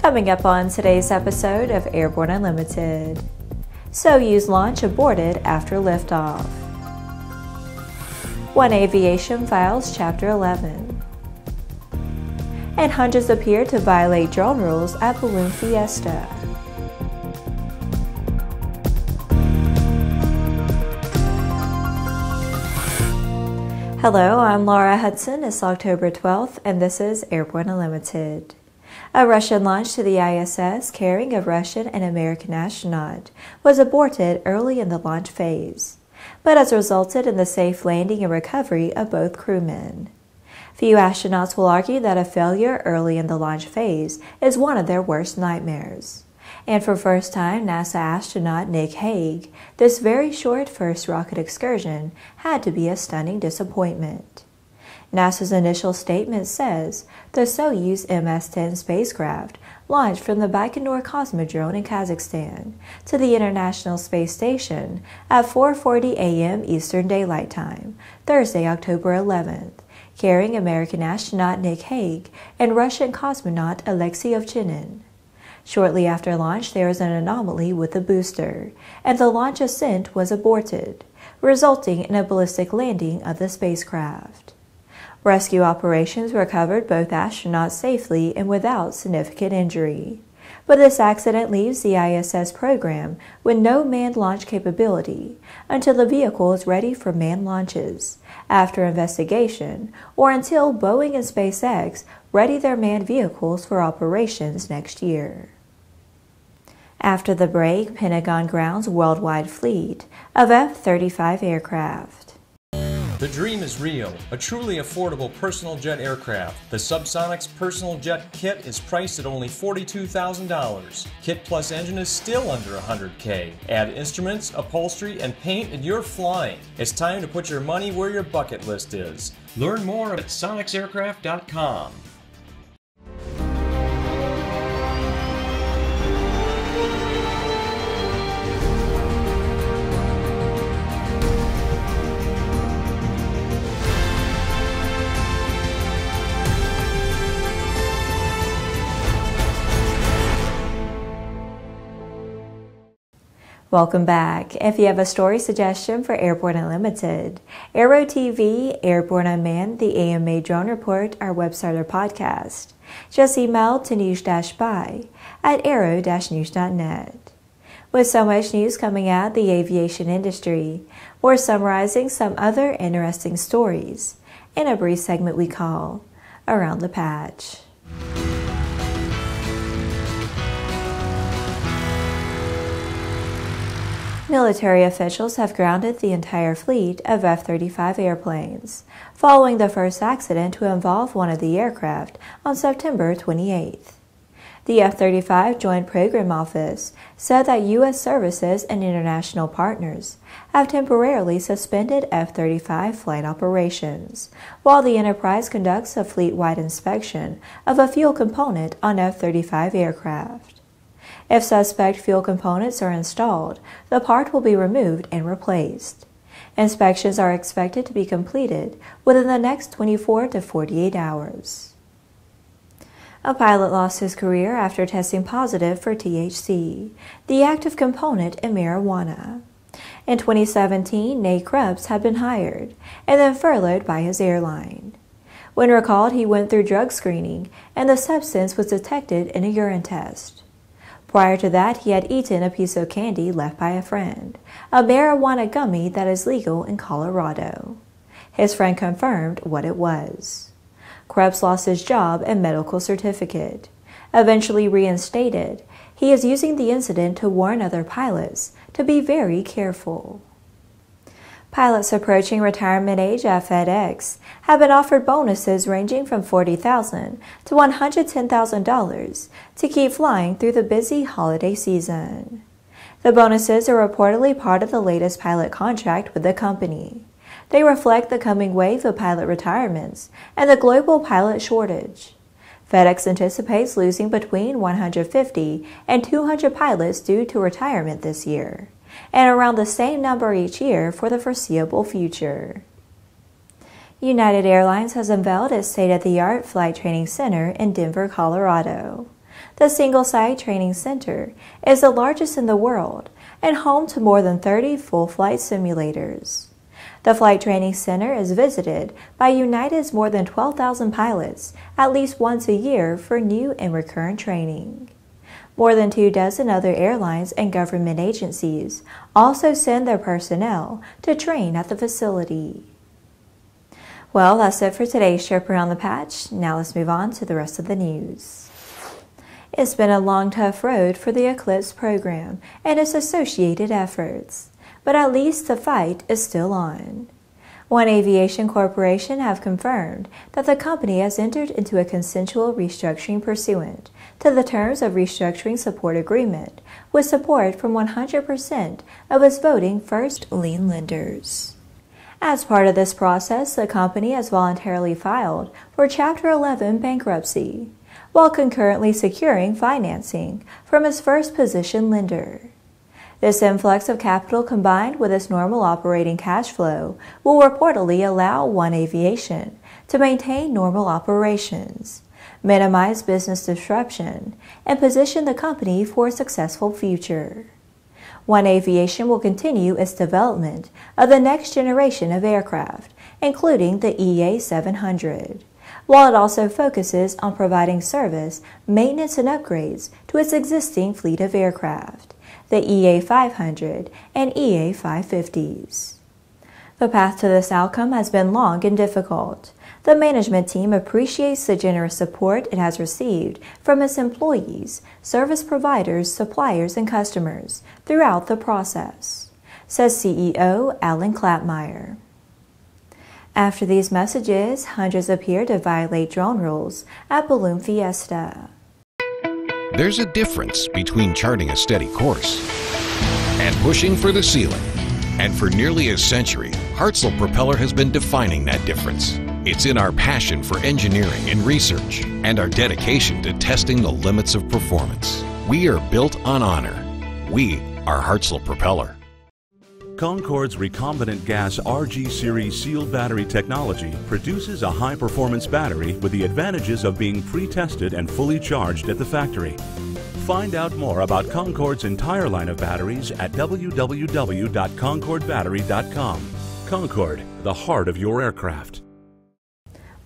Coming up on today's episode of Airborne Unlimited. Soyuz launch aborted after liftoff. One Aviation Files Chapter 11. And hundreds appear to violate drone rules at Balloon Fiesta. Hello, I'm Laura Hudson. It's October 12th, and this is Airborne Unlimited. A Russian launch to the ISS carrying a Russian and American astronaut was aborted early in the launch phase, but has resulted in the safe landing and recovery of both crewmen. Few astronauts will argue that a failure early in the launch phase is one of their worst nightmares. And for first-time NASA astronaut Nick Hague, this very short first rocket excursion had to be a stunning disappointment. NASA's initial statement says the Soyuz MS-10 spacecraft launched from the Baikonur Cosmodrome in Kazakhstan to the International Space Station at 4:40 a.m. Eastern Daylight Time, Thursday, October 11th, carrying American astronaut Nick Hague and Russian cosmonaut Alexey Ovchinin. Shortly after launch, there was an anomaly with the booster, and the launch ascent was aborted, resulting in a ballistic landing of the spacecraft. Rescue operations recovered both astronauts safely and without significant injury. But this accident leaves the ISS program with no manned launch capability until the vehicle is ready for manned launches, after investigation, or until Boeing and SpaceX ready their manned vehicles for operations next year. After the break, Pentagon grounds worldwide fleet of F-35 aircraft. The dream is real, a truly affordable personal jet aircraft. The Subsonics Personal Jet Kit is priced at only $42,000. Kit plus engine is still under $100K. Add instruments, upholstery, and paint and you're flying. It's time to put your money where your bucket list is. Learn more at sonicsaircraft.com. Welcome back. If you have a story suggestion for Airborne Unlimited, Aero TV, Airborne Unmanned, the AMA Drone Report, our website or podcast, just email to news-by@aero-news.net. With so much news coming out of the aviation industry, we're summarizing some other interesting stories in a brief segment we call Around the Patch. Military officials have grounded the entire fleet of F-35 airplanes, following the first accident to involve one of the aircraft on September 28th. The F-35 Joint Program Office said that U.S. services and international partners have temporarily suspended F-35 flight operations, while the enterprise conducts a fleet-wide inspection of a fuel component on F-35 aircraft. If suspect fuel components are installed, the part will be removed and replaced. Inspections are expected to be completed within the next 24 to 48 hours. A pilot lost his career after testing positive for THC, the active component in marijuana. In 2017, Nate Krebs had been hired and then furloughed by his airline. When recalled, he went through drug screening and the substance was detected in a urine test. Prior to that, he had eaten a piece of candy left by a friend, a marijuana gummy that is legal in Colorado. His friend confirmed what it was. Krebs lost his job and medical certificate. Eventually reinstated, he is using the incident to warn other pilots to be very careful. Pilots approaching retirement age at FedEx have been offered bonuses ranging from $40,000 to $110,000 to keep flying through the busy holiday season. The bonuses are reportedly part of the latest pilot contract with the company. They reflect the coming wave of pilot retirements and the global pilot shortage. FedEx anticipates losing between 150 and 200 pilots due to retirement this year, and around the same number each year for the foreseeable future. United Airlines has unveiled its state-of-the-art flight training center in Denver, Colorado. The single-site training center is the largest in the world and home to more than 30 full-flight simulators. The Flight Training Center is visited by United's more than 12,000 pilots at least once a year for new and recurrent training. More than 24 other airlines and government agencies also send their personnel to train at the facility. Well, that's it for today's trip around the patch. Now let's move on to the rest of the news. It's been a long, tough road for the Eclipse program and its associated efforts, but at least the fight is still on. One Aviation Corporation have confirmed that the company has entered into a consensual restructuring pursuant to the terms of Restructuring Support Agreement with support from 100% of its voting first lien lenders. As part of this process, the company has voluntarily filed for Chapter 11 bankruptcy, while concurrently securing financing from its first position lender. This influx of capital combined with its normal operating cash flow will reportedly allow One Aviation to maintain normal operations, minimize business disruption, and position the company for a successful future. One Aviation will continue its development of the next generation of aircraft, including the EA-700, while it also focuses on providing service, maintenance, and upgrades to its existing fleet of aircraft, the EA-500 and EA-550s. The path to this outcome has been long and difficult. The management team appreciates the generous support it has received from its employees, service providers, suppliers, and customers throughout the process, says CEO Alan Klapmeyer. After these messages, hundreds appear to violate drone rules at Balloon Fiesta. There's a difference between charting a steady course and pushing for the ceiling. And for nearly a century, Hartzell Propeller has been defining that difference. It's in our passion for engineering and research and our dedication to testing the limits of performance. We are built on honor. We are Hartzell Propeller. Concorde's recombinant gas RG series sealed battery technology produces a high-performance battery with the advantages of being pre-tested and fully charged at the factory. Find out more about Concorde's entire line of batteries at www.concordebattery.com. Concorde, the heart of your aircraft.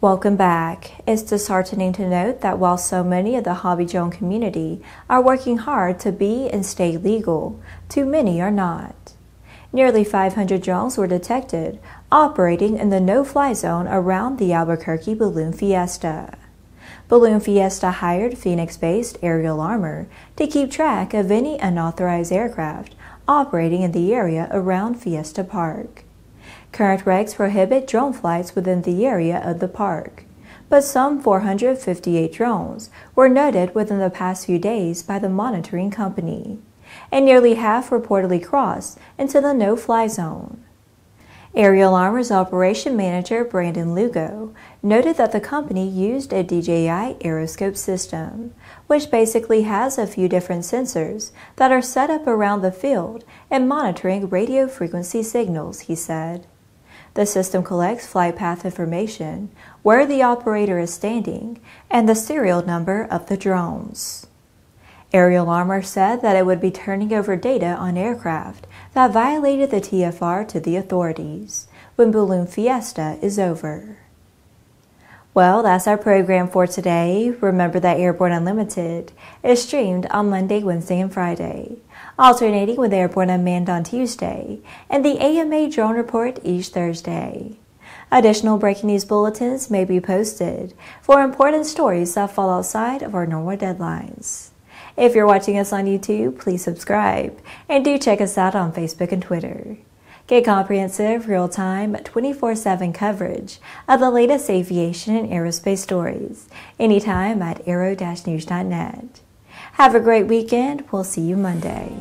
Welcome back. It's disheartening to note that while so many of the hobby drone community are working hard to be and stay legal, too many are not. Nearly 500 drones were detected operating in the no-fly zone around the Albuquerque Balloon Fiesta. Balloon Fiesta hired Phoenix-based Aerial Armor to keep track of any unauthorized aircraft operating in the area around Fiesta Park. Current regs prohibit drone flights within the area of the park, but some 458 drones were noted within the past few days by the monitoring company, and nearly half reportedly crossed into the no-fly zone. Aerial Armor's operation manager Brandon Lugo noted that the company used a DJI Aeroscope system, which basically has a few different sensors that are set up around the field and monitoring radio frequency signals, he said. The system collects flight path information, where the operator is standing, and the serial number of the drones. Aerial Armor said that it would be turning over data on aircraft that violated the TFR to the authorities when Balloon Fiesta is over. Well, that's our program for today. Remember that Airborne Unlimited is streamed on Monday, Wednesday, and Friday, alternating with Airborne Unmanned on Tuesday and the AMA Drone Report each Thursday. Additional breaking news bulletins may be posted for important stories that fall outside of our normal deadlines. If you're watching us on YouTube, please subscribe, and do check us out on Facebook and Twitter. Get comprehensive, real-time, 24/7 coverage of the latest aviation and aerospace stories anytime at aero-news.net. Have a great weekend. We'll see you Monday.